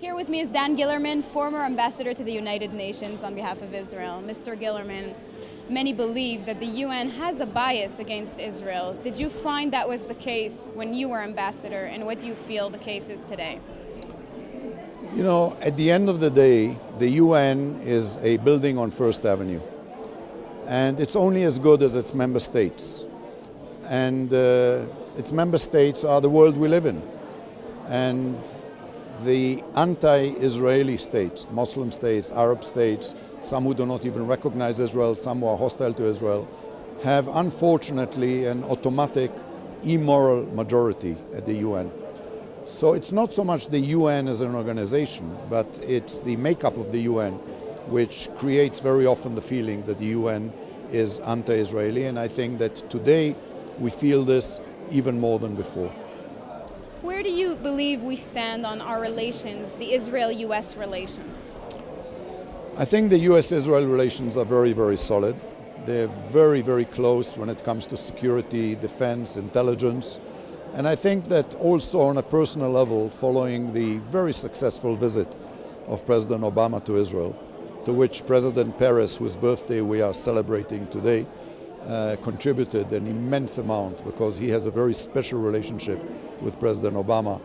Here with me is Dan Gillerman, former ambassador to the United Nations on behalf of Israel. Mr. Gillerman, many believe that the UN has a bias against Israel. Did you find that was the case when you were ambassador, and what do you feel the case is today? You know, at the end of the day, the UN is a building on First Avenue, and it's only as good as its member states. And its member states are the world we live in. And the anti-Israeli states, Muslim states, Arab states, some who do not even recognize Israel, some who are hostile to Israel, have unfortunately an automatic immoral majority at the UN. So it's not so much the UN as an organization, but it's the makeup of the UN which creates very often the feeling that the UN is anti-Israeli, and I think that today we feel this even more than before. Where do you believe we stand on our relations, the Israel-US relations? I think the US-Israel relations are very, very solid. They're very, very close when it comes to security, defense, intelligence. And I think that also on a personal level, following the very successful visit of President Obama to Israel, to which President Peres, whose birthday we are celebrating today, contributed an immense amount because he has a very special relationship with President Obama.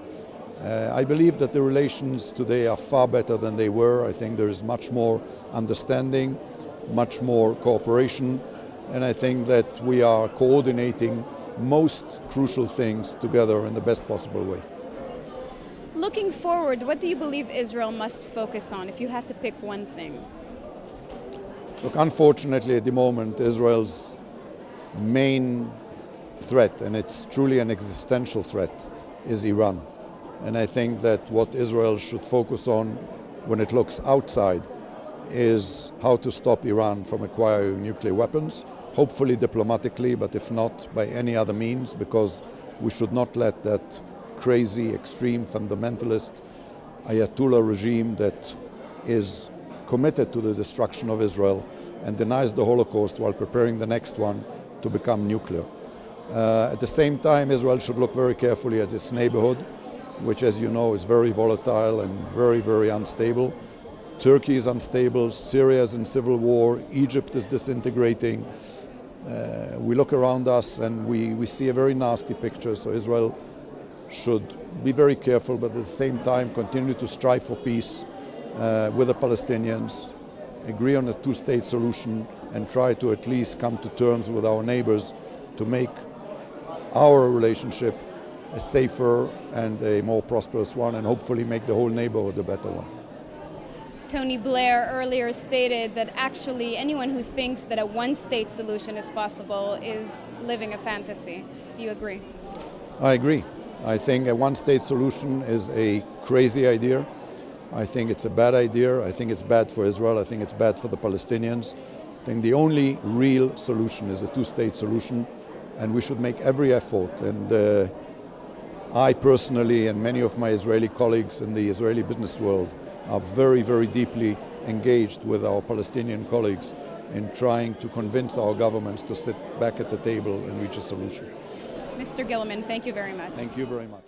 I believe that the relations today are far better than they were. I think there is much more understanding, much more cooperation, and I think that we are coordinating most crucial things together in the best possible way. Looking forward, what do you believe Israel must focus on if you have to pick one thing? Look, unfortunately at the moment, Israel's main threat, and it's truly an existential threat, is Iran. And I think that what Israel should focus on when it looks outside is how to stop Iran from acquiring nuclear weapons, hopefully diplomatically, but if not, by any other means, because we should not let that crazy, extreme, fundamentalist Ayatollah regime that is committed to the destruction of Israel and denies the Holocaust while preparing the next one to become nuclear. At the same time, Israel should look very carefully at its neighborhood, which, as you know, is very volatile and very, very unstable. Turkey is unstable, Syria is in civil war, Egypt is disintegrating. We look around us and we see a very nasty picture, so Israel should be very careful, but at the same time continue to strive for peace with the Palestinians, agree on a two-state solution, and try to at least come to terms with our neighbors to make our relationship a safer and a more prosperous one, and hopefully make the whole neighborhood a better one. Tony Blair earlier stated that actually anyone who thinks that a one-state solution is possible is living a fantasy. Do you agree? I agree. I think a one-state solution is a crazy idea. I think it's a bad idea. I think it's bad for Israel. I think it's bad for the Palestinians. I think the only real solution is a two-state solution, and we should make every effort. And I personally and many of my Israeli colleagues in the Israeli business world are very, very deeply engaged with our Palestinian colleagues in trying to convince our governments to sit back at the table and reach a solution. Mr. Gillerman, thank you very much. Thank you very much.